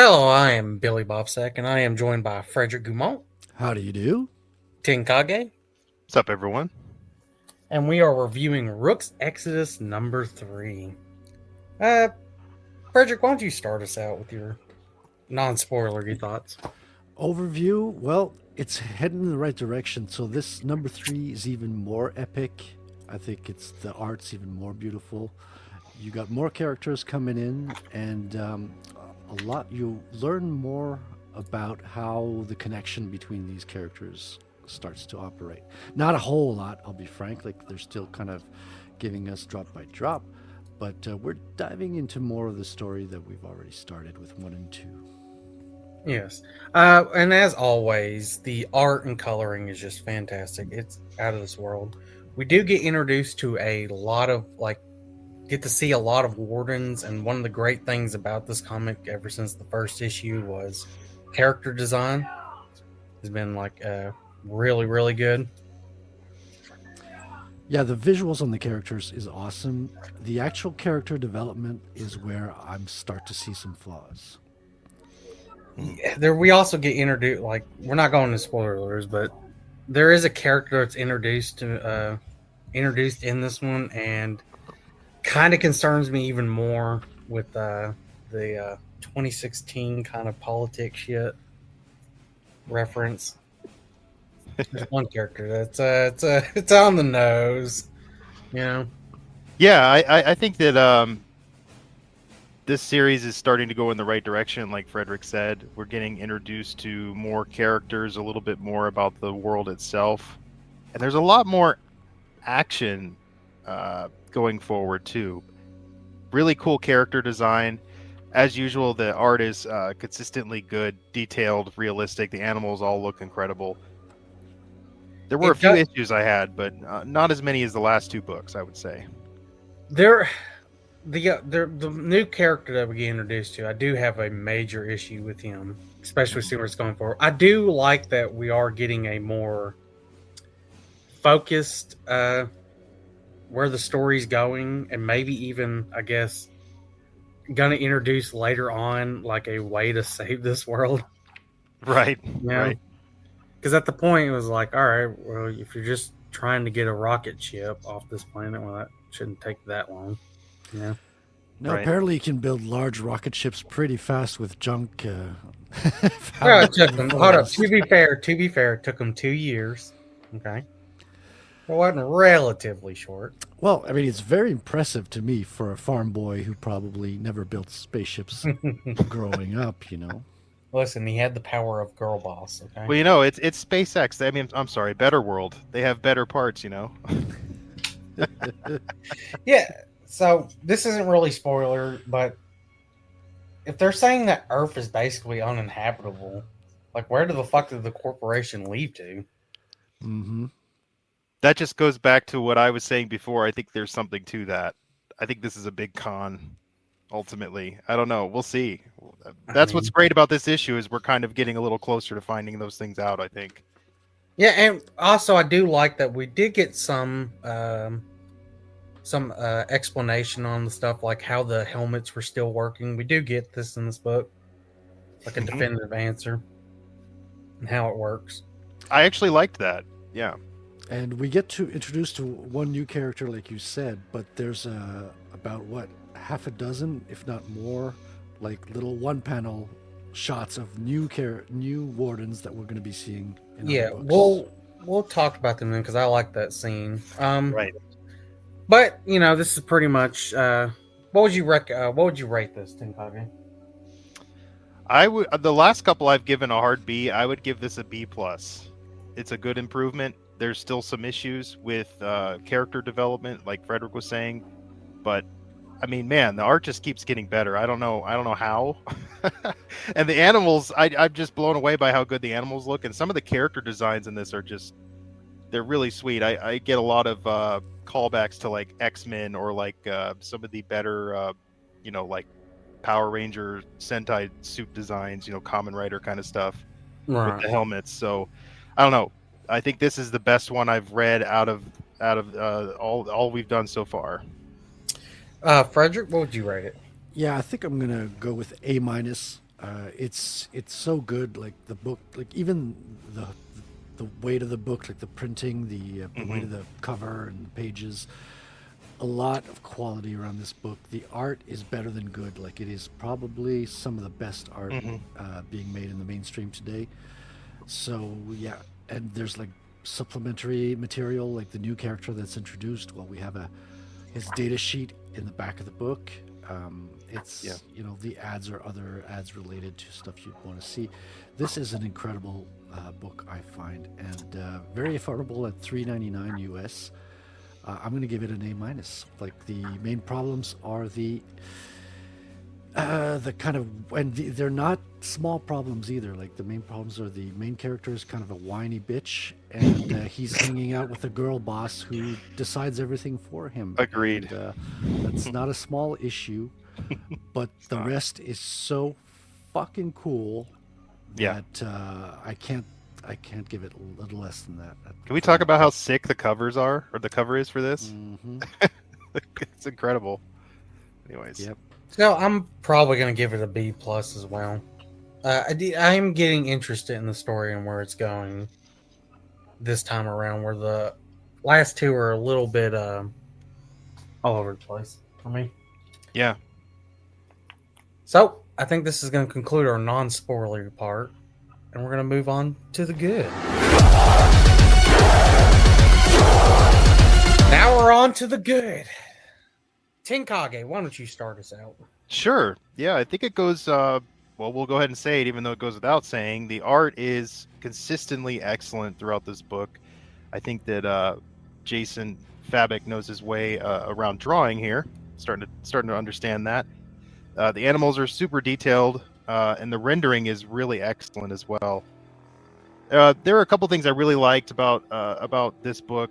Hello, I am Billy Bobsack, and I am joined by Frederick Gumont, How do you do? Tinkage, What's up, everyone? and we are reviewing Rook's Exodus number 3. Uh, Frederick, why don't you start us out with your non-spoilery thoughts? Overview? Well, it's heading in the right direction. So this number three is even more epic. I think it's the art's even more beautiful. You got more characters coming in, and a lot. You learn more about how the connection between these characters starts to operate. Not a whole lot, I'll be frank. Like they're still kind of giving us drop by drop, but we're diving into more of the story that we've already started with one and two. Yes. And as always, the art and coloring is just fantastic. It's out of this world. We do get introduced to a lot of, get to see a lot of wardens, and one of the great things about this comic ever since the first issue was character design has been really, really good. Yeah, the visuals on the characters is awesome. The actual character development is where I'm start to see some flaws. There, we also get introduced. We're not going to spoilers, but there is a character that's introduced in this one, and kind of concerns me even more with the 2016 kind of politics shit reference. There's one character that's it's on the nose, you know. Yeah, I think that this series is starting to go in the right direction. Like Frederick said, we're getting introduced to more characters, a little bit more about the world itself, and there's a lot more action going forward too. Really cool character design. As usual, the art is consistently good, detailed, realistic. The animals all look incredible. There were a few issues I had, but not as many as the last two books, I would say. The new character that we get introduced to, I do have a major issue with him, especially see where it's going forward. I do like that we are getting a more focused where the story's going, and maybe even, I guess, gonna introduce later on like a way to save this world. Right, Yeah. right. Because at the point it was like, all right, well, if you're just trying to get a rocket ship off this planet, well, that shouldn't take that long. Yeah. Now, Right. apparently, you can build large rocket ships pretty fast with junk. Well, it took them. Hold up. To be fair, it took them 2 years. Okay. It wasn't relatively short. Well, I mean, it's very impressive to me for a farm boy who probably never built spaceships growing up. Listen, he had the power of girl boss. Okay. Well, it's SpaceX. I mean, I'm sorry, Better World. They have better parts. Yeah. So this isn't really spoiler, but if they're saying that Earth is basically uninhabitable, like where the fuck did the corporation leave to? Mm-hmm. That just goes back to what I was saying before. I think there's something to that. I think this is a big con. Ultimately, I don't know. We'll see. That's what's great about this issue is we're kind of getting a little closer to finding those things out, I think. Yeah, and also I do like that we did get some explanation on the stuff, like how the helmets were still working. We do get this in this book, like a definitive answer and how it works. I actually liked that. Yeah. And we get to introduce to one new character, like you said, but there's about half a dozen, if not more, like little one-panel shots of new wardens that we're going to be seeing. Yeah, we'll talk about them then because I like that scene. Right. But this is pretty much. What would you rate this, Tinkage? I would. The last couple I've given a hard B. I would give this a B plus. It's a good improvement. There's still some issues with character development, like Frederick was saying, but I mean, man, the art just keeps getting better. I don't know how. And the animals, I'm just blown away by how good the animals look, and some of the character designs in this are they're really sweet. I get a lot of callbacks to like X-Men or like some of the better, like Power Ranger Sentai suit designs, Kamen Rider kind of stuff with the helmets. So I don't know. I think this is the best one I've read out of all we've done so far. Frederick, what would you rate it? Yeah, I think I'm gonna go with A minus. It's so good. Like the book, like even the weight of the book, like the printing, the weight of the cover and the pages. A lot of quality around this book. The art is better than good. Like it is probably some of the best art being made in the mainstream today. So yeah, and there's like supplementary material, like the new character that's introduced. Well, we have his data sheet in the back of the book. It's the ads or other ads related to stuff you'd want to see. This is an incredible book, I find, and very affordable at $3.99 US. I'm going to give it an A minus. Like the main problems are the kind of, and they're not small problems either. Like the main problems are the main character is kind of a whiny bitch, and he's hanging out with a girl boss who decides everything for him. Agreed. And, that's not a small issue, but the rest is so fucking cool that I can't give it a little less than that. Can we talk about how sick the covers are, or the cover is for this? Mm-hmm. It's incredible. Anyways. Yep. So I'm probably going to give it a B plus as well. I'm getting interested in the story and where it's going this time around, where the last two are a little bit all over the place for me. Yeah. So I think this is going to conclude our non-spoilery part, and we're going to move on to the good. Now we're on to the good. Tenkage, why don't you start us out? Sure. Yeah, I think it goes. Well, we'll go ahead and say it, even though it goes without saying. The art is consistently excellent throughout this book. I think that Jason Fabik knows his way around drawing here. Starting to understand that. The animals are super detailed, and the rendering is really excellent as well. There are a couple things I really liked about this book.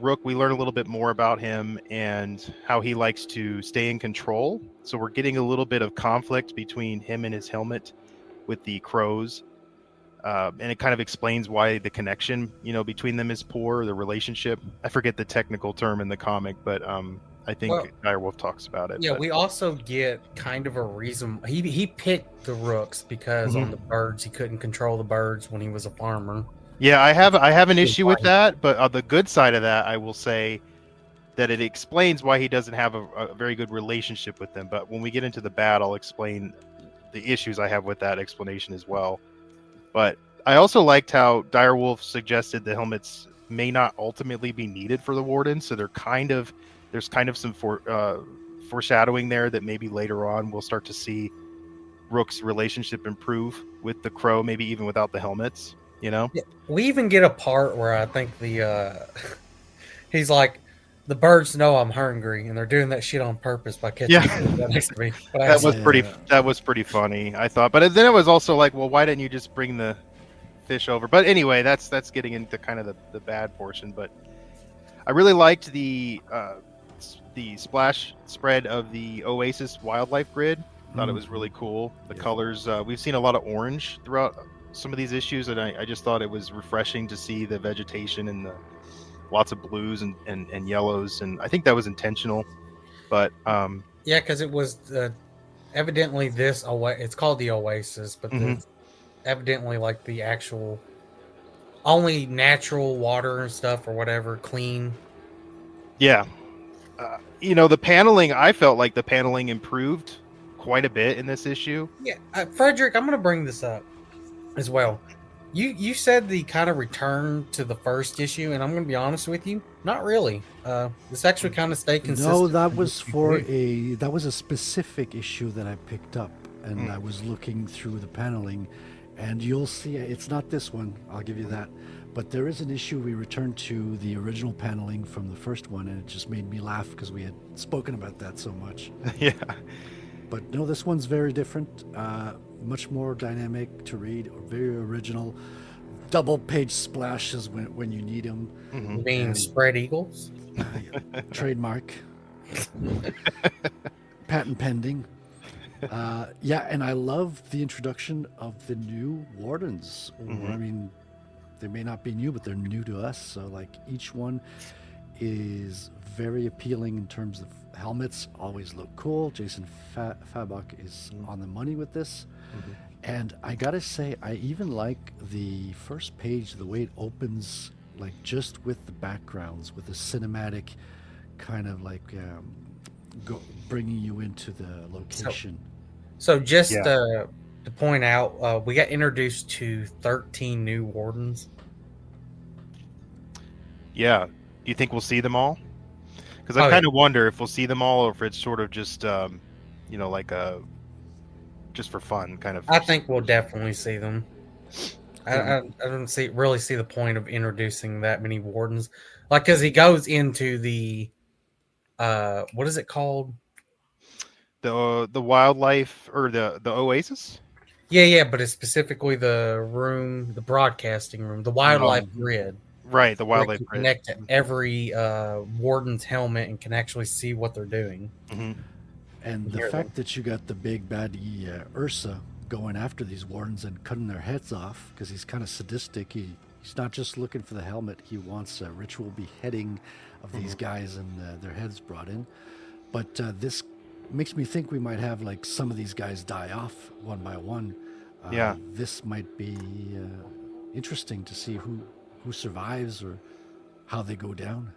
Rook, we learn a little bit more about him and how he likes to stay in control. So we're getting a little bit of conflict between him and his helmet with the crows. And it kind of explains why the connection, between them is poor, the relationship. I forget the technical term in the comic, but I think Direwolf talks about it. Yeah, we also get kind of a reason. He picked the rooks because on the birds, he couldn't control the birds when he was a farmer. Yeah, I have an issue with that, but on the good side of that, I will say that it explains why he doesn't have a very good relationship with them. But when we get into the bad, I'll explain the issues I have with that explanation as well. But I also liked how Direwolf suggested the helmets may not ultimately be needed for the Warden, so there's kind of some foreshadowing there that maybe later on we'll start to see Rook's relationship improve with the crow, maybe even without the helmets. Yeah, we even get a part where I think he's like, the birds know I'm hungry, and they're doing that shit on purpose by catching food next to me. That was pretty funny, I thought. But then it was also like, well, why didn't you just bring the fish over? But anyway, that's getting into kind of the bad portion. But I really liked the splash spread of the Oasis wildlife grid. Thought it was really cool. The colors, we've seen a lot of orange throughout some of these issues, and I just thought it was refreshing to see the vegetation and the lots of blues and yellows, and I think that was intentional. But because it was evidently it's called the Oasis, but evidently like the actual only natural water and stuff or whatever, clean. Yeah. The paneling, I felt like the paneling improved quite a bit in this issue. Yeah, Frederick, I'm going to bring this up as well. You said the kind of return to the first issue, and I'm going to be honest with you, not really. This actually kind of stayed consistent. No, that was a specific issue that I picked up, and I was looking through the paneling, and you'll see it's not this one. I'll give you that. But there is an issue we returned to the original paneling from the first one, and it just made me laugh because we had spoken about that so much. Yeah. But no, this one's very different, much more dynamic to read, very original. Double page splashes when you need them. You mean spread eagles? Trademark. Patent pending. And I love the introduction of the new wardens. I mean, they may not be new, but they're new to us. So like each one is very appealing in terms of helmets. Always look cool. Jason Fabok is on the money with this. Mhm. And I gotta say, I even like the first page, the way it opens, like just with the backgrounds, with the cinematic kind of like bringing you into the location. So just Yeah. to point out, we got introduced to 13 new wardens. Yeah. Do you think we'll see them all? Because I Oh, kind of wonder if we'll see them all, or if it's sort of just, like a just for fun kind of. I think we'll definitely see them. I don't really see the point of introducing that many wardens, like because he goes into the what is it called? The wildlife or the oasis. Yeah, but it's specifically the room, the broadcasting room, the wildlife grid, Right, the where it wildlife can grid. connect to every warden's helmet and can actually see what they're doing. Hmm. And the Hear fact that you got the big baddie Ursa going after these wardens and cutting their heads off because he's kind of sadistic. He's not just looking for the helmet. He wants a ritual beheading of these guys and their heads brought in. But this makes me think we might have like some of these guys die off one by one. Yeah. This might be interesting to see who survives or how they go down.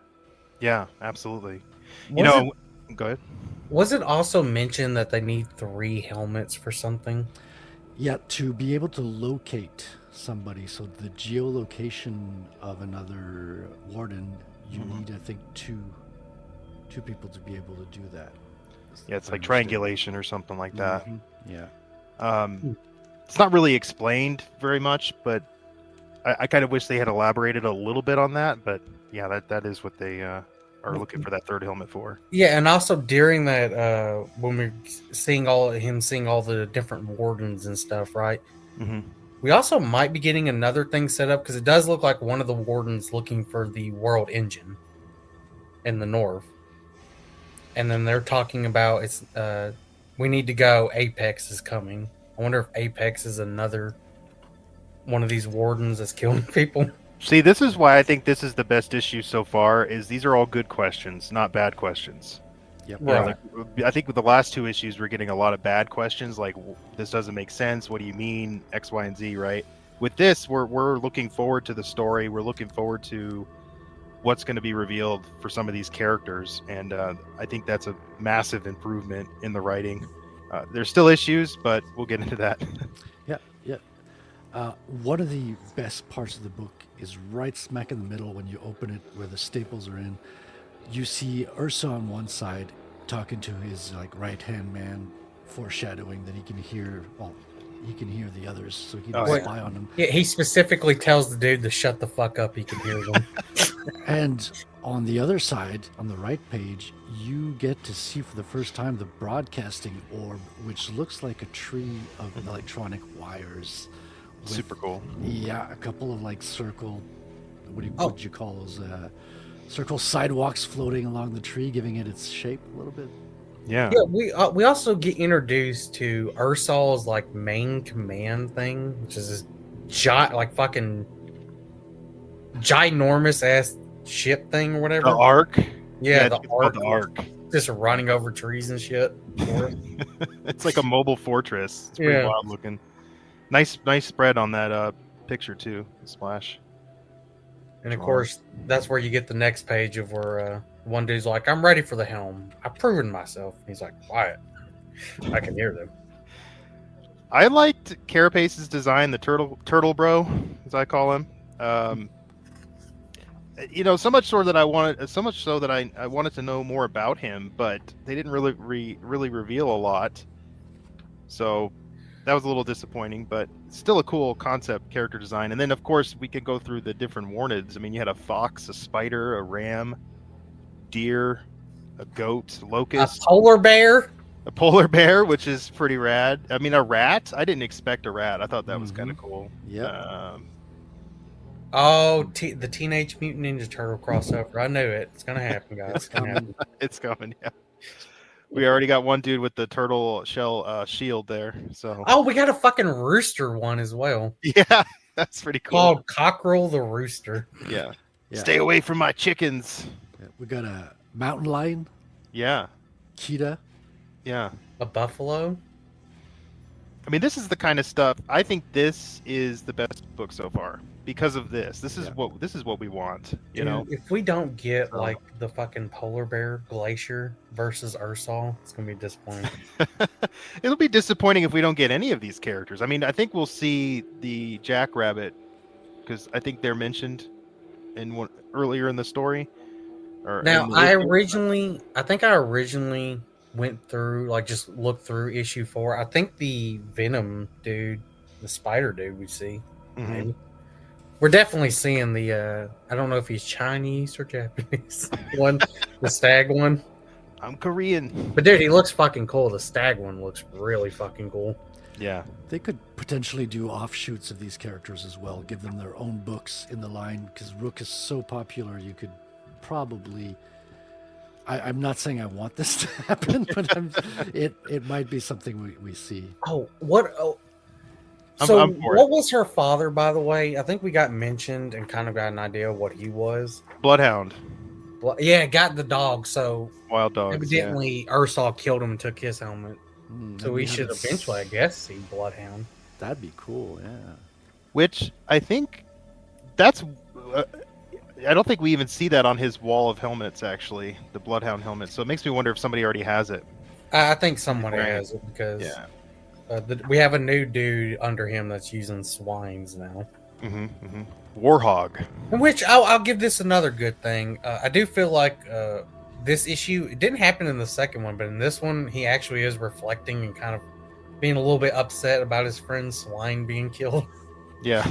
Yeah, absolutely. Was Go ahead. Was it also mentioned that they need 3 helmets for something? Yeah, to be able to locate somebody, so the geolocation of another warden, you need, I think, two people to be able to do that. Yeah, it's like Understood. triangulation or something like that. Mhm, yeah. It's not really explained very much, but I kind of wish they had elaborated a little bit on that. But yeah, that is what they are looking for that third helmet for. Yeah, and also during that, when we're seeing all the different wardens and stuff, right? Hmm. We also might be getting another thing set up because it does look like one of the wardens looking for the world engine in the north, and then they're talking about we need to go. Apex is coming. I wonder if Apex is another one of these wardens that's killing people. See, this is why I think this is the best issue so far. Is these are all good questions, not bad questions. Yep. Yeah, Right. like, I think with the last 2 issues, we're getting a lot of bad questions, like this doesn't make sense. What do you mean X, Y, and Z? Right. With this, we're looking forward to the story. We're looking forward to what's going to be revealed for some of these characters, and I think that's a massive improvement in the writing. There's still issues, but we'll get into that. Yeah, yeah. One of the best parts of the book is right smack in the middle when you open it, where the staples are in. You see Ursa on one side talking to his like right hand man, foreshadowing that he can hear. Well, he can hear the others, so he can Oh, yeah. spy on them. Yeah, he specifically tells the dude to shut the fuck up. He can hear them. And on the other side, on the right page, you get to see for the first time the broadcasting orb, which looks like a tree of electronic wires. with- Super cool. Yeah, a couple of like circle. What Oh. would you call those? Circle sidewalks floating along the tree, giving it its shape a little bit. Yeah. Yeah, we also get introduced to Ursol's like main command thing, which is this fucking ginormous ass ship thing or whatever. The Ark. Yeah, it's the called arc, the Ark. just running over trees and shit. It's like a mobile fortress. It's pretty Yeah. wild looking. Nice spread on that picture too. The splash. And of course, that's where you get the next page of where one dude's like, "I'm ready for the helm. I've proven myself." He's like, "Quiet. I can hear them." I liked Carapace's design, the turtle bro, as I call him. So much so that I wanted to know more about him, but they didn't really reveal a lot. So that was a little disappointing, but still a cool concept character design. And then of course we could go through the different warneds. I mean, you had a fox, a spider, a ram, deer, a goat, A locust, polar bear. a polar bear, which is pretty rad. I mean, a rat. I didn't expect a rat. I thought that was kind of cool. Yep. Oh, the Teenage Mutant Ninja Turtle crossover. I knew it. It's gonna happen, guys. It's gonna happen. It's coming. Yeah. We already got one dude with the turtle shell shield there. So Oh, we got a fucking rooster one as well, yeah, that's pretty cool. called Cockerel the Rooster. Yeah. Yeah. Stay away from my chickens. We got a mountain lion, Yeah, cheetah. yeah. A buffalo. I mean, this is the kind of stuff. I think this is the best book so far because of this. This is what we want. You know, Dude, if we don't get So- like the fucking polar bear glacier versus Ursol, it's gonna be disappointing. it'll be disappointing if we don't get any of these characters. I mean, I think we'll see the jackrabbit because I think they're mentioned in one earlier in the story. Or Now, in the issue. I think I originally went through, like, just looked through issue 4. I think the Venom dude, the spider dude we see, Mhm. maybe. We're definitely seeing the, I don't know if he's Chinese or Japanese one, the stag one. I'm Korean. But dude, he looks fucking cool. The stag one looks really fucking cool. Yeah. They could potentially do offshoots of these characters as well, give them their own books in the line, because Rook is so popular. You could probably. I'm not saying I want this to happen, but it might be something we see. Oh, what? Oh, I'm so for what it. was her father, by the way? I think we got mentioned and kind of got an idea of what he was. Bloodhound. Well, yeah, got the dog. So Wild dogs. evidently, Ursol killed him and took his helmet. So Maybe we have should it eventually, I guess, see Bloodhound. That'd be cool. Yeah. Which I think that's. I don't think we even see that on his wall of helmets, actually, the Bloodhound helmet. So it makes me wonder if somebody already has it. I think someone Right. has it because Yeah. we have a new dude under him that's using swines now. Warhog. In which I'll give this another good thing. I do feel like this issue, it didn't happen in the second one, but in this one, he actually is reflecting and kind of being a little bit upset about his friend's swine being killed. Yeah.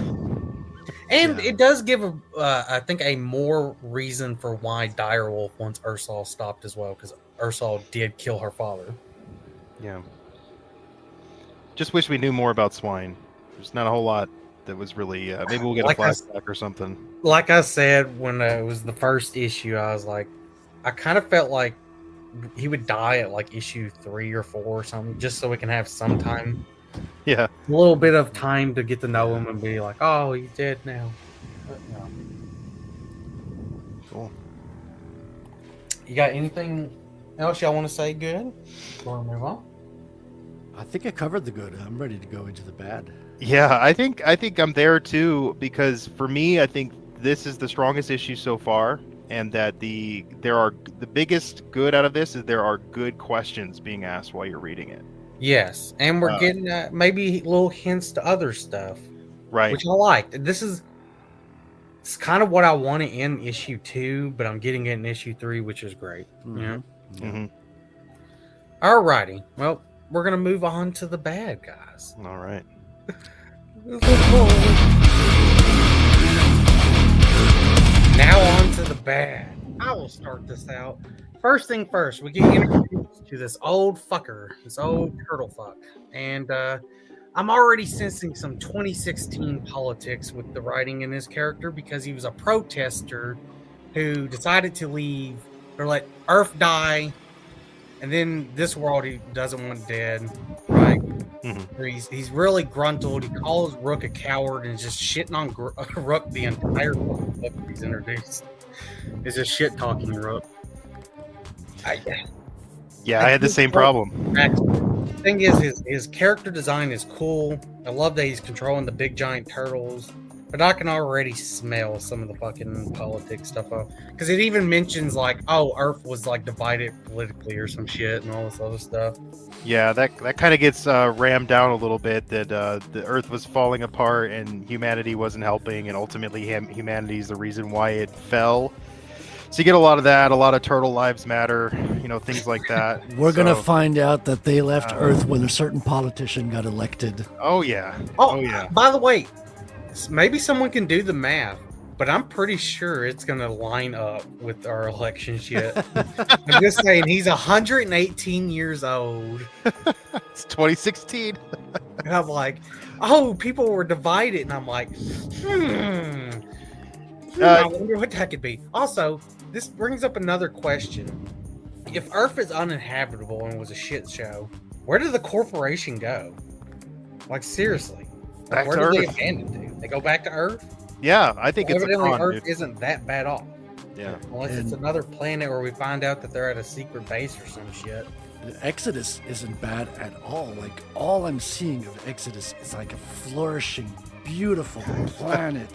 And Yeah. it does give, I think, a more reason for why Direwolf wants Ursol stopped as well, because Ursol did kill her father. Yeah. Just wish we knew more about swine. There's not a whole lot that was really. Maybe we'll get Like a I flashback or something. Like I said when it was the first issue, I was like, I kind of felt like he would die at like issue 3 or 4 or something, just so we can have some time, Yeah. a little bit of time to get to know him and be like, oh, he's dead now. But no. Cool. You got anything else y'all want to say? Good. Want to move on? I think I covered the good. I'm ready to go into the bad. Yeah, I think I'm there too because for me, I think this is the strongest issue so far, and that the biggest good out of this is there are good questions being asked while you're reading it. Yes, and we're getting maybe little hints to other stuff, Right. which I liked. It's kind of what I wanted in issue 2, but I'm getting it in issue 3, which is great. Yeah. Mhm. Alrighty. Well, we're gonna move on to the bad guys. All right. Now on to the bad. I will start this out. First thing first, we get introduced to this old fucker, this old turtle fuck. And I'm already sensing some 2016 politics with the writing in his character because he was a protester who decided to leave or let Earth die. And then this world he doesn't want dead, right? He's really gruntled. He calls Rook a coward and is just shitting on Rook the entire book he's introduced. Is just shit talking Rook. Yeah, I had the same problem. The thing is, his character design is cool. I love that he's controlling the big giant turtles. But I can already smell some of the fucking politics stuff. Because it even mentions, like, oh, Earth was, like, divided politically or some shit and all this other stuff. Yeah, that kind of gets rammed down a little bit, that the Earth was falling apart and humanity wasn't helping, and ultimately humanity is the reason why it fell. So you get a lot of that, a lot of turtle lives matter, things like that. We're going to find out that they left Earth when a certain politician got elected. Oh, yeah. Oh, yeah. By the way, maybe someone can do the math, but I'm pretty sure it's going to line up with our election shit. I'm just saying, he's 118 years old. It's 2016. And I'm like, oh, people were divided. And I'm like, I wonder what that could be. Also, this brings up another question. If Earth is uninhabitable and was a shit show, where did the corporation go? Like, seriously. Back Where to do they Earth. abandon to? They go back to Earth? Yeah, I think it's a Evidently, con, Earth dude. isn't that bad off. Yeah. Unless it's And- another planet where we find out that they're at a secret base or some shit. The Exodus isn't bad at all. Like, all I'm seeing of Exodus is like a flourishing, beautiful planet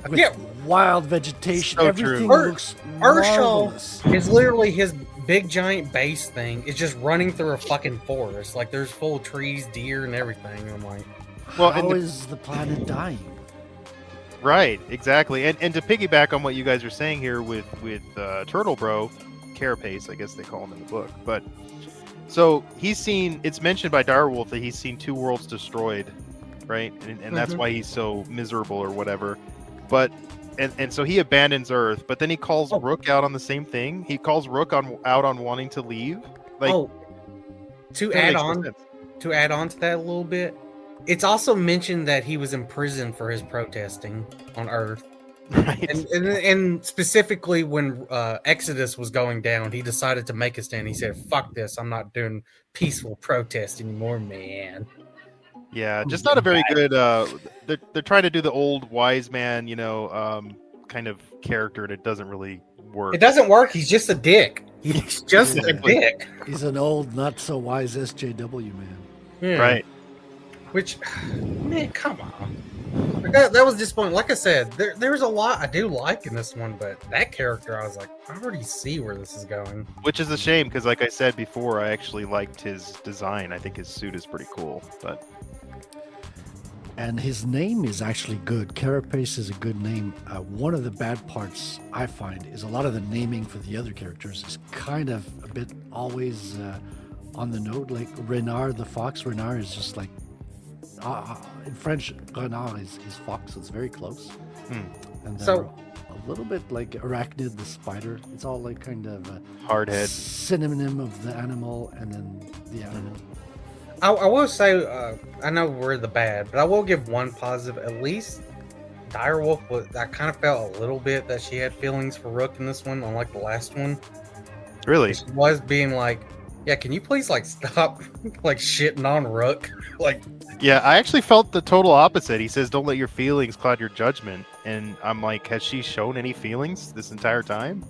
with Yeah. wild vegetation. So Everything true. looks Urshel marvelous. is literally his big giant base thing. It's just running through a fucking forest. Like there's full of trees, deer, and everything. I'm like, Well, How and is the planet dying? right, exactly. And to piggyback on what you guys are saying here with Turtle Bro, Carapace, I guess they call him in the book. But so he's seen. It's mentioned by Direwolf that he's seen 2 worlds destroyed, right? And that's why he's so miserable or whatever. But and so he abandons Earth, but then he calls Rook out on the same thing. He calls Rook out on wanting to leave. Like, to that add makes no on sense. to that a little bit, it's also mentioned that he was in prison for his protesting on Earth. Right. And specifically when Exodus was going down, he decided to make a stand. He said, "Fuck this! I'm not doing peaceful protest anymore, man." Yeah, just not a very good. They're trying to do the old wise man, kind of character, and it doesn't really work. It doesn't work. He's just a dick. He's just a Exactly. dick. He's an old, not so wise SJW man. Yeah. Right. Which, man, come on. That was disappointing. Like I said, there's a lot I do like in this one, but that character, I was like, I already see where this is going. Which is a shame because, like I said before, I actually liked his design. I think his suit is pretty cool. But And his name is actually good. Carapace is a good name. One of the bad parts I find is a lot of the naming for the other characters is kind of a bit always on the note. Like Renard the fox. Renard is just like, in French, Renard is fox, so it's very close. And they're So- a little bit like Arachnid the spider. It's all like kind of a hardhead. synonym of the animal and then the animal. I will say, I know we're the bad, but I will give one positive. At least Direwolf was. I kind of felt a little bit that she had feelings for Rook in this one, unlike the last one. Really? She was being like, "Yeah, can you please like stop like shitting on Rook?" Like, Yeah, I actually felt the total opposite. He says, "Don't let your feelings cloud your judgment," and I'm like, has she shown any feelings this entire time?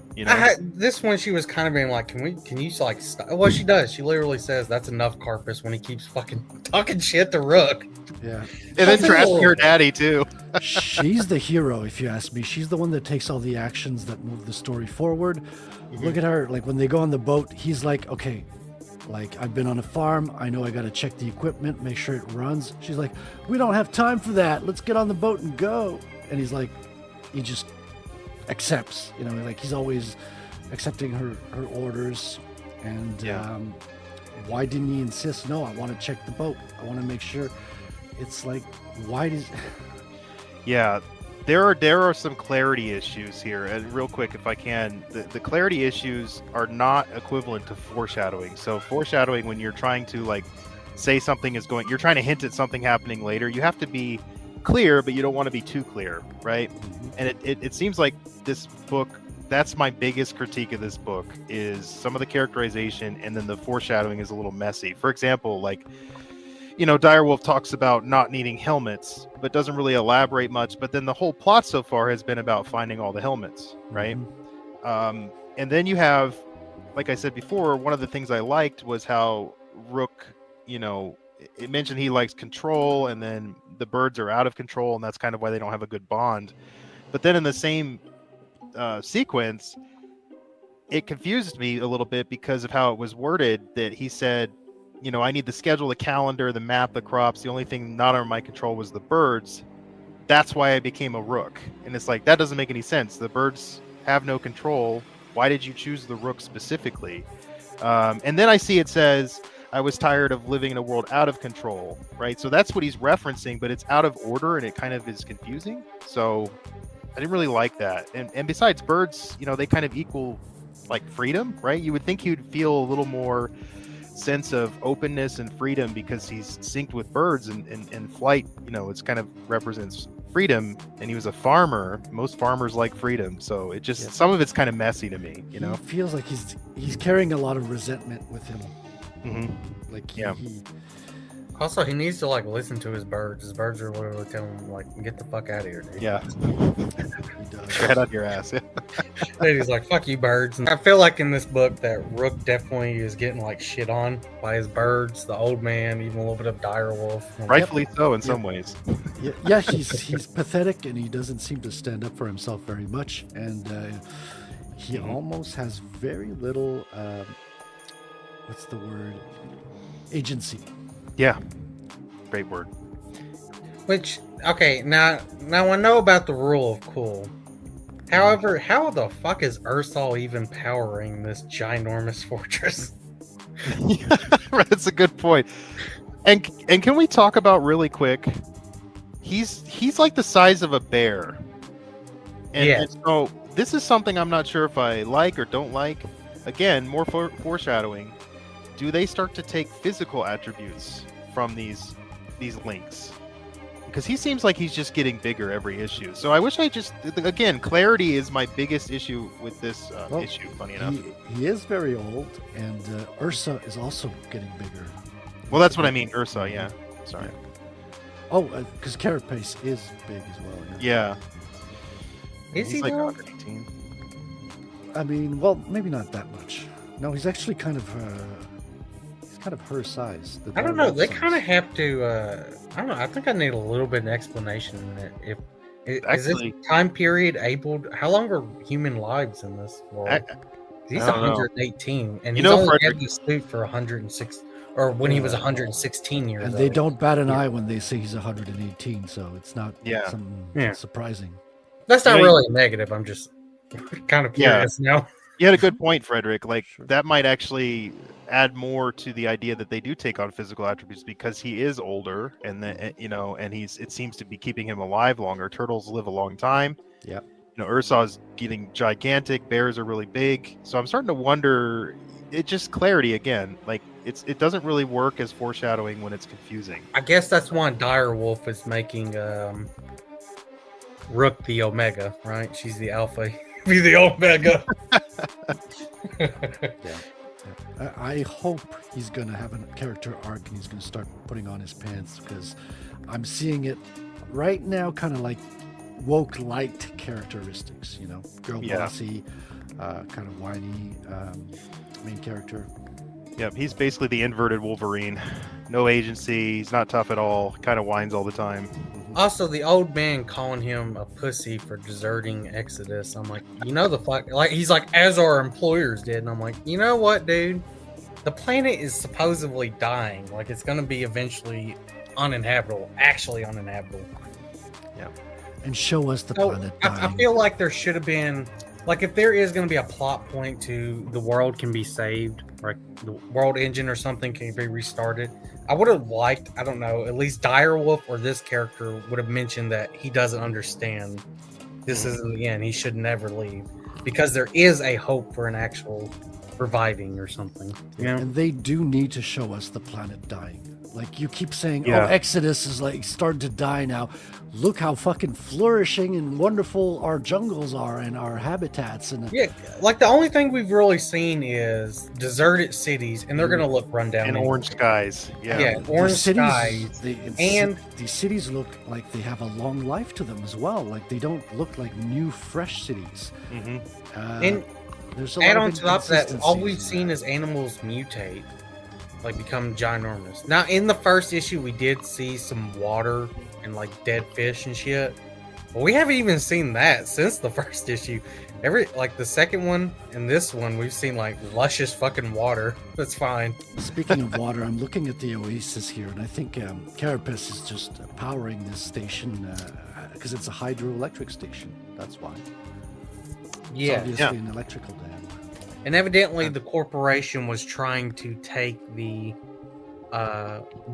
this one she was kind of being like, "Can you like stop?" Well, she does. She literally says, "That's enough, Carpus," when he keeps fucking talking shit to Rook. Yeah. and then That's a trashing little- her daddy too. She's the hero, if you ask me. She's the one that takes all the actions that move the story forward. Look at her. Like when they go on the boat, he's like, okay, like I've been on a farm. I know I got to check the equipment, make sure it runs. She's like, we don't have time for that. Let's get on the boat and go. And he's like, he just accepts, like he's always accepting her orders. And Yeah. why didn't he insist? No, I want to check the boat. I want to make sure. It's like, why does... Yeah, there are some clarity issues here. And real quick, if I can, the clarity issues are not equivalent to foreshadowing. So foreshadowing, when you're trying to like say something is going, you're trying to hint at something happening later. You have to be clear, but you don't want to be too clear, right? And it seems like this book. That's my biggest critique of this book is some of the characterization, and then the foreshadowing is a little messy. For example, like, Direwolf talks about not needing helmets, but doesn't really elaborate much. But then the whole plot so far has been about finding all the helmets, right? And then you have, like I said before, one of the things I liked was how Rook, it mentioned he likes control, and then the birds are out of control, and that's kind of why they don't have a good bond. But then in the same sequence, it confused me a little bit because of how it was worded, that he said, I need the schedule, the calendar, the map, the crops. The only thing not under my control was the birds. That's why I became a rook. And it's like, that doesn't make any sense. The birds have no control. Why did you choose the rook specifically? And then I see it says, I was tired of living in a world out of control, right? So that's what he's referencing, but it's out of order and it kind of is confusing. So I didn't really like that. And besides, birds, they kind of equal like freedom, right? You would think he would feel a little more sense of openness and freedom because he's synced with birds, and flight, it's kind of represents freedom, and he was a farmer. Most farmers like freedom, so it just some of it's kind of messy to me, He feels like he's carrying a lot of resentment with him. Mm-hmm. Like Yeah. Also, he needs to like listen to his birds. His birds are literally telling him like, "Get the fuck out of here, dude." Yeah, He does. head up your ass. Yeah. And he's like, "Fuck you, birds." And I feel like in this book that Rook definitely is getting like shit on by his birds, the old man, even a little bit of direwolf. Rightfully so in some ways. Yeah, he's pathetic, and he doesn't seem to stand up for himself very much, and he almost has very little. What's the word? Agency. Yeah, great word. Which okay, now I know about the rule of cool. However, how the fuck is Ursal even powering this ginormous fortress? That's a good point. And can we talk about really quick? He's like the size of a bear. And so this is something I'm not sure if I like or don't like. Again, more foreshadowing. Do they start to take physical attributes from these links? Because he seems like he's just getting bigger every issue. So I wish again, clarity is my biggest issue with this issue, funny enough. He is very old, and Ursa is also getting bigger. Well, that's what I mean, Ursa, yeah. Sorry. Oh, because Carapace is big as well. Yeah. Is he like though? 118. I mean, well, maybe not that much. No, he's actually kind of her size. I don't know. They kind of have to. I don't know. I think I need a little bit of explanation in it. Is this time period able? How long are human lives in this world? He's I don't know. 118, and You he's know, only Frederick- had this suit for 106, or when he was 116 years And old. they don't bat an eye when they say he's 118, so it's not Yeah. something surprising. That's not You know, really negative. I'm just kind of curious now. You had a good point, Frederick. Like that might actually add more to the idea that they do take on physical attributes because he is older, and then and it seems to be keeping him alive longer. Turtles live a long time. Yep. Ursaw's getting gigantic. Bears are really big. So I'm starting to wonder. It just clarity again. Like it doesn't really work as foreshadowing when it's confusing. I guess that's why Direwolf is making Rook the Omega, right? She's the Alpha. Be the Omega. I hope he's going to have a character arc and he's going to start putting on his pants, because I'm seeing it right now kind of like woke light characteristics, girl bossy, kind of whiny main character. Yep, he's basically the inverted Wolverine. No agency. He's not tough at all. Kind of whines all the time. Also, the old man calling him a pussy for deserting Exodus. I'm like, the fuck? Like, he's like, as our employers did. And I'm like, you know what, dude? The planet is supposedly dying. Like, it's going to be eventually uninhabitable. Actually uninhabitable. Yeah. And show us the planet dying. I feel like there should have been, like, if there is going to be a plot point to the world can be saved, like the world engine or something can be restarted, I would have liked, I don't know, at least Direwolf or this character would have mentioned that he doesn't understand. This isn't the end. He should never leave, because there is a hope for an actual reviving or something. Yeah. And they do need to show us the planet dying. Like, you keep saying, Yeah. oh, Exodus is like starting to die now. Look how fucking flourishing and wonderful our jungles are and our habitats. And Yeah, like the only thing we've really seen is deserted cities, and they're going to look run down. And anyway. orange skies. Yeah. Orange cities, skies. And these cities look like they have a long life to them as well. Like, they don't look like new, fresh cities. Mm-hmm. And there's a add lot on of top of that, all inconsistencies we've in seen that. is animals mutate, like become ginormous. Now, in the first issue, we did see some water and like dead fish and shit. But we haven't even seen that since the first issue. The second one and this one, we've seen like luscious fucking water. That's fine. Speaking of water, I'm looking at the Oasis here, and I think Carapace is just powering this station because it's a hydroelectric station. That's why. It's obviously an electrical dam. And evidently, the corporation was trying to take the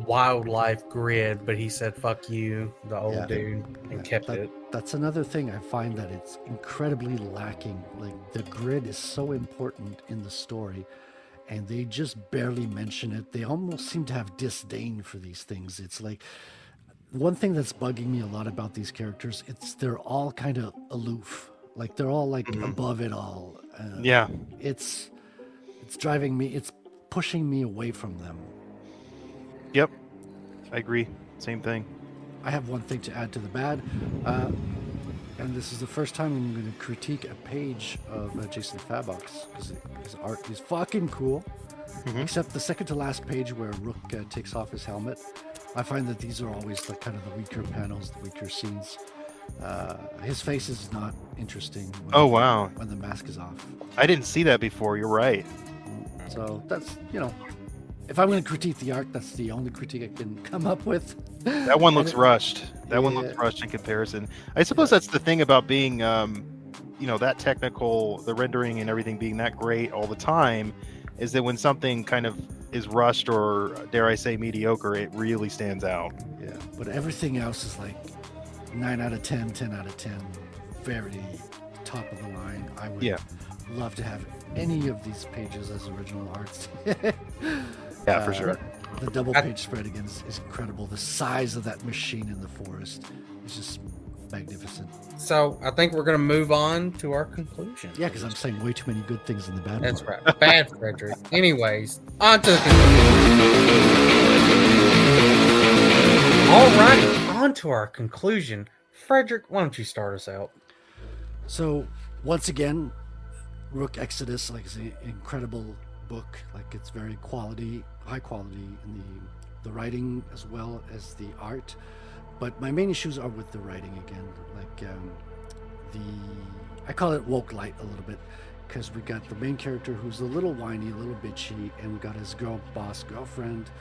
wildlife grid, but he said, fuck you, the old dude, and kept it. That's another thing. I find that it's incredibly lacking. Like, the grid is so important in the story, and they just barely mention it. They almost seem to have disdain for these things. It's like, one thing that's bugging me a lot about these characters, they're all kind of aloof. Like, they're all like above it all. Yeah. It's driving me, it's pushing me away from them. Yep. I agree. Same thing. I have one thing to add to the bad, and this is the first time I'm going to critique a page of Jason Fabok's because his art is fucking cool. Mhm. Except the second to last page where Rook takes off his helmet. I find that these are always the kind of the weaker panels, the weaker scenes. His face is not interesting when, Oh wow, when the mask is off. I didn't see that before. You're right. So that's, if I'm going to critique the art, that's the only critique I can come up with. That one looks And rushed. That one Yeah. looks rushed in comparison. I suppose that's the thing about being, that technical, the rendering and everything being that great all the time, is that when something kind of is rushed or, dare I say, mediocre, it really stands out. Yeah, but everything else is like 9 out of 10, 10 out of 10. Very top of the line. I would Yeah. love to have any of these pages as original arts. Yeah, for sure. The double page spread again is incredible. The size of that machine in the forest is just magnificent. So I think we're going to move on to our conclusion. Yeah, because I'm saying way too many good things in the bad That's part. right. Bad Frederick. Anyways, on to the conclusion. All right, on to our conclusion. Frederick, why don't you start us out? So once again, Rook Exodus, like, is an incredible book. Like, it's very high quality in the writing as well as the art. But my main issues are with the writing again. Like I call it woke light a little bit, because we got the main character who's a little whiny, a little bitchy, and we got his girlfriend,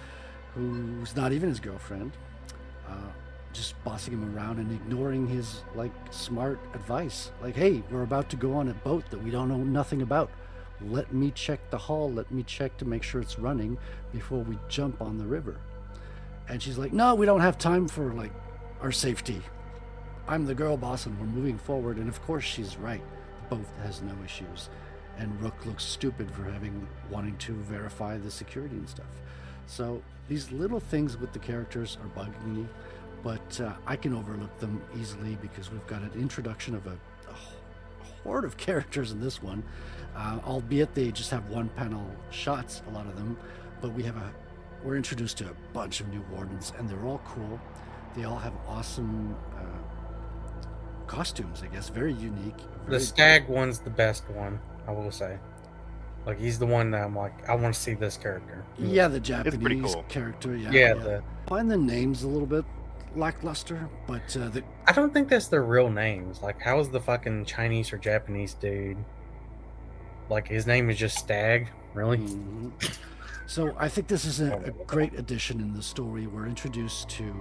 who's not even his girlfriend, just bossing him around and ignoring his like smart advice. Like, hey, we're about to go on a boat that we don't know nothing about. Let me check the hull. Let me check to make sure it's running before we jump on the river. And she's like, no, we don't have time for like our safety. I'm the girl boss and we're moving forward. And of course she's right. The boat has no issues. And Rook looks stupid for wanting to verify the security and stuff. So these little things with the characters are bugging me, but I can overlook them easily because we've got an introduction of a horde of characters in this one, albeit they just have one panel shots, a lot of them, but we're introduced to a bunch of new wardens, and they're all cool. They all have awesome costumes, I guess, very unique. The stag one's the best one, I will say. Like, he's the one that I'm like, I want to see this character. Yeah, the It's pretty Japanese cool. character. Yeah. Find the names a little bit lackluster, but I don't think that's their real names. Like, how is the fucking Chinese or Japanese dude? Like, his name is just Stag? Really? Mhm. So I think this is a great addition in the story. We're introduced to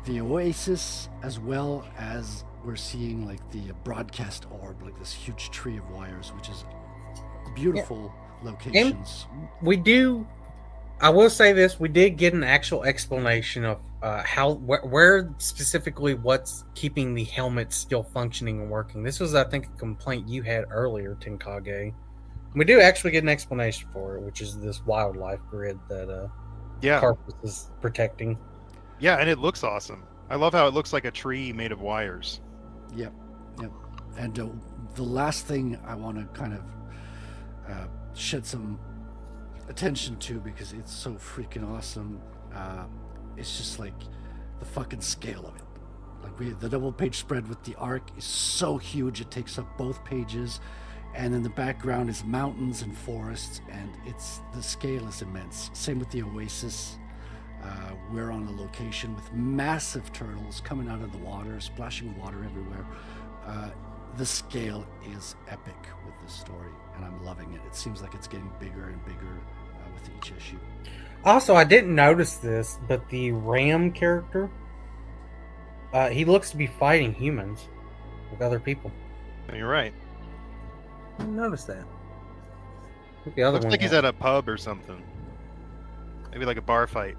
the Oasis, as well as we're seeing like the broadcast orb, like this huge tree of wires, which is beautiful locations. I will say this, we did get an actual explanation of where specifically what's keeping the helmet still functioning and working. This was, I think, a complaint you had earlier, Tenkage. We do actually get an explanation for it, which is this wildlife grid that Yeah. Carpus is protecting. Yeah, and it looks awesome. I love how it looks like a tree made of wires. Yep. And the last thing I want to kind of shed some attention to, because it's so freaking awesome, it's just like the fucking scale of it. Like, the double page spread with the arc is so huge, it takes up both pages, and in the background is mountains and forests, and the scale is immense. Same with the Oasis. We're on a location with massive turtles coming out of the water, splashing water everywhere. The scale is epic with this story, and I'm loving it. It seems like it's getting bigger and bigger with each issue. Also, I didn't notice this, but the Ram character, he looks to be fighting humans with other people. You're right. I didn't notice that. The other Looks one like he's at a pub or something. Maybe like a bar fight.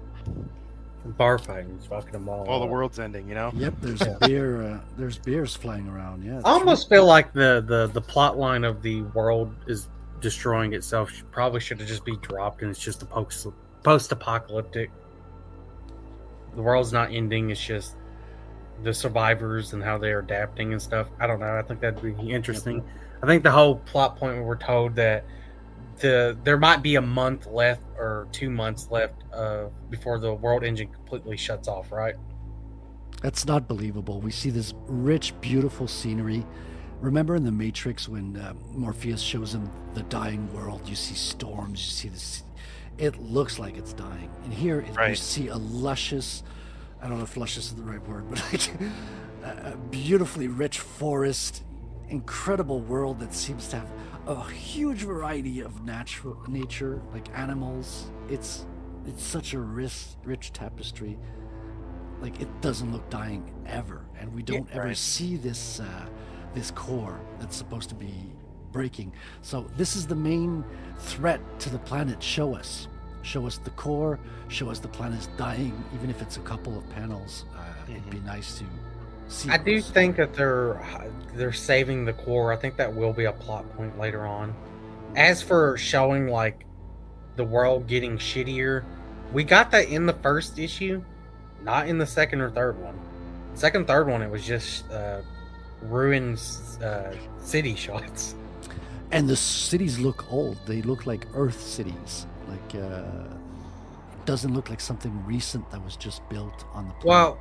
bar fighting. He's fucking them all. While the up. world's ending, you know? Yep, there's beer. There's beers flying around. Yeah, I almost feel like the plot line of the world is destroying itself. Probably should have just be dropped, and it's just a post-apocalyptic. The world's not ending. It's just the survivors and how they're adapting and stuff. I don't know. I think that'd be interesting. I think the whole plot point where we're told that there might be a month left or 2 months left before the world engine completely shuts off, right? That's not believable. We see this rich, beautiful scenery. Remember in the Matrix when Morpheus shows him the dying world? You see storms. You see this. It looks like it's dying. And here you Right. see a luscious. I don't know if luscious is the right word, but like a beautifully rich forest, incredible world that seems to have a huge variety of nature, like animals. It's such a rich tapestry. Like it doesn't look dying ever, and we don't ever right. see this this core that's supposed to be breaking. So this is the main threat to the planet. Show us the core. Show us the planet's dying, even if it's a couple of panels. It'd be nice to see. I do those. think that they're saving the core. I think that will be a plot point later on. As for showing like the world getting shittier, we got that in the first issue, not in the second or third one. Second, third one, it was just ruined city shots. And the cities look old. They look like Earth cities. Like it doesn't look like something recent that was just built on the planet. Well,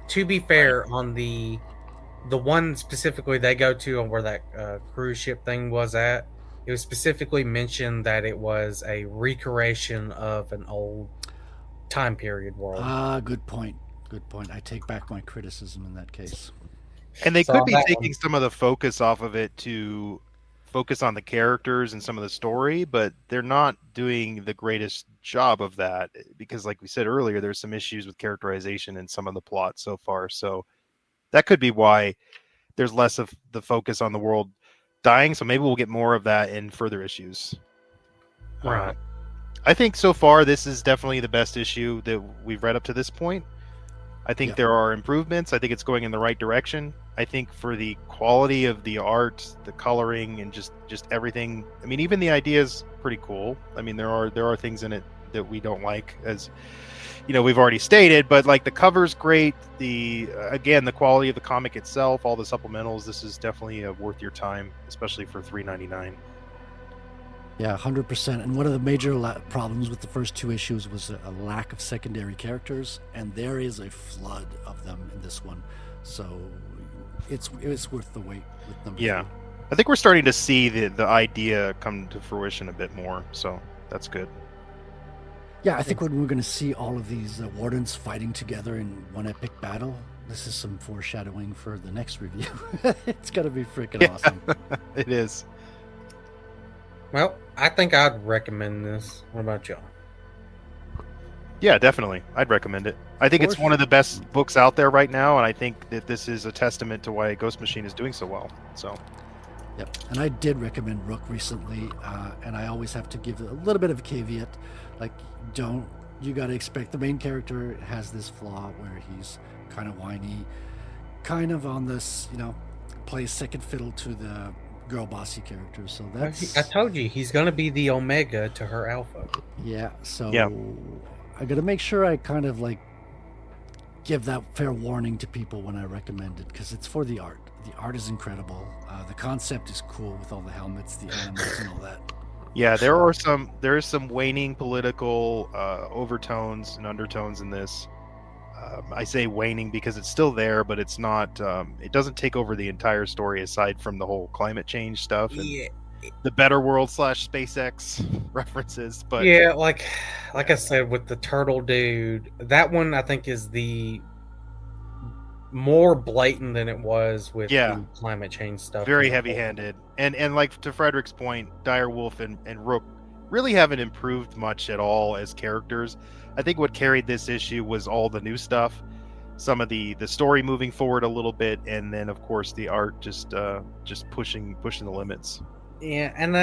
to be fair, on the one specifically they go to and where that cruise ship thing was at, it was specifically mentioned that it was a recreation of an old time period world. Good point. Good point. I take back my criticism in that case. And they So could on be that taking one- some of the focus off of it to focus on the characters and some of the story, but they're not doing the greatest job of that because, like we said earlier, there's some issues with characterization in some of the plot so far. So that could be why there's less of the focus on the world dying. So maybe we'll get more of that in further issues. Right. I think so far this is definitely the best issue that we've read up to this point. I think Yeah. there are improvements. I think it's going in the right direction. I think for the quality of the art, the coloring, and just everything. I mean, even the idea is pretty cool. I mean, there are things in it that we don't like, as you know, we've already stated. But like the cover's great. The quality of the comic itself, all the supplementals. This is definitely worth your time, especially for $3.99. Yeah, 100%. And one of the major problems with the first two issues was a lack of secondary characters, and there is a flood of them in this one. So it's worth the wait with number Yeah. three. I think we're starting to see the idea come to fruition a bit more. So that's good. Yeah, I think when we're going to see all of these wardens fighting together in one epic battle, this is some foreshadowing for the next review. It's going to be freaking awesome. It is. Well, I think I'd recommend this. What about y'all? Yeah, definitely. I'd recommend it. I think For it's one of the best books out there right now, and I think that this is a testament to why Ghost Machine is doing so well. So, Yep. And I did recommend Rook recently, and I always have to give a little bit of a caveat. Like, you got to expect the main character has this flaw where he's kind of whiny, kind of on this, plays second fiddle to the girl bossy character. So that's, I told you he's gonna be the omega to her alpha. yeah. So Yeah. I got to make sure I kind of like give that fair warning to people when I recommend it, because it's for the art. The art is incredible. The concept is cool with all the helmets, the animals, and all that. yeah, there is some waning political overtones and undertones in this. I say waning because it's still there, but it's not. It doesn't take over the entire story aside from the whole climate change stuff and Yeah, the Better World / SpaceX references. But yeah, like I said with the turtle dude, that one I think is the more blatant than it was with Yeah. the climate change stuff. very heavy-handed, and like to Frederick's point, Direwolf and Rook really haven't improved much at all as characters. I think what carried this issue was all the new stuff, some of the story moving forward a little bit, and then of course the art just pushing the limits. Yeah, and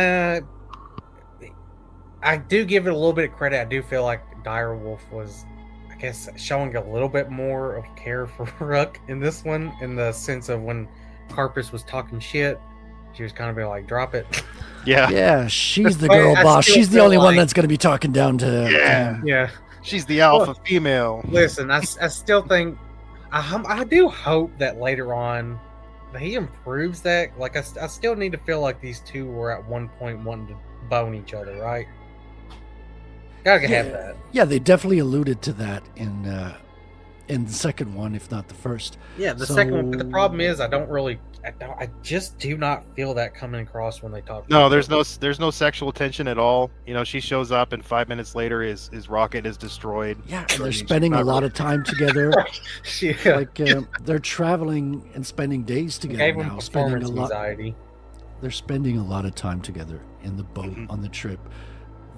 I do give it a little bit of credit. I do feel like Direwolf was, I guess, showing a little bit more of care for Rook in this one, in the sense of when Carpus was talking shit, she was kind of being like, drop it. Yeah, Yeah, she's the But girl I boss. still She's the feel only one like- that's going to be talking down to Yeah. him. Yeah. she's the alpha female. Listen, I still think, I do hope that later on that he improves that. Like, I still need to feel like these two were at one point wanting to bone each other, right? Gotta have that. Yeah, they definitely alluded to that in the second one, if not the first. Yeah, the second one. But the problem is, I just do not feel that coming across when they talk. No, about there's no sexual tension at all. You know, she shows up and 5 minutes later his rocket is destroyed. Yeah, and I they're mean, spending she's a not lot really- of time together. Yeah. Like they're traveling and spending days together Gave them now. Spending a performance lot. anxiety. They're spending a lot of time together in the boat Mhm. on the trip.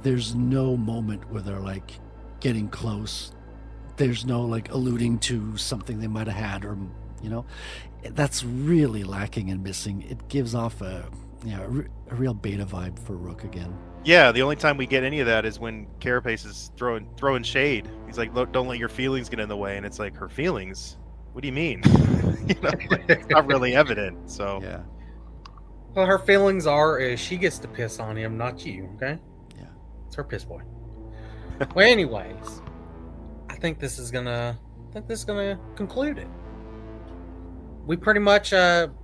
There's no moment where they're like getting close. There's no like alluding to something they might have had, or you know, that's really lacking and missing. It gives off a real beta vibe for Rook again. Yeah, the only time we get any of that is when Carapace is throwing shade. He's like, "Look, don't let your feelings get in the way," and it's like, her feelings? What do you mean? You know, it's not really evident. So Yeah, Well, her feelings is she gets to piss on him, not you. Okay. yeah. It's her piss boy. Well, anyways, I think this is gonna conclude it. We pretty much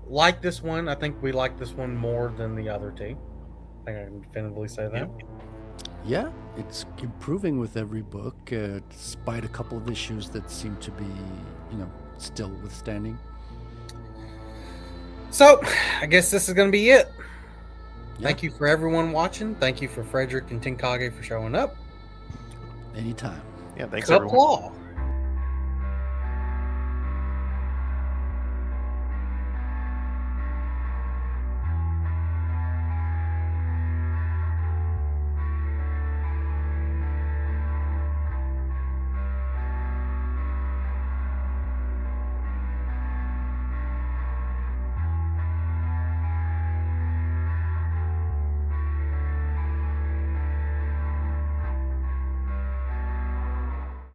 like this one. I think we like this one more than the other two. I think I can definitively say that. Yeah, it's improving with every book, despite a couple of issues that seem to be, still withstanding. So, I guess this is going to be it. Yeah. Thank you for everyone watching. Thank you for Frederick and Tinkage for showing up. Anytime. yeah, thanks everyone. Qapla.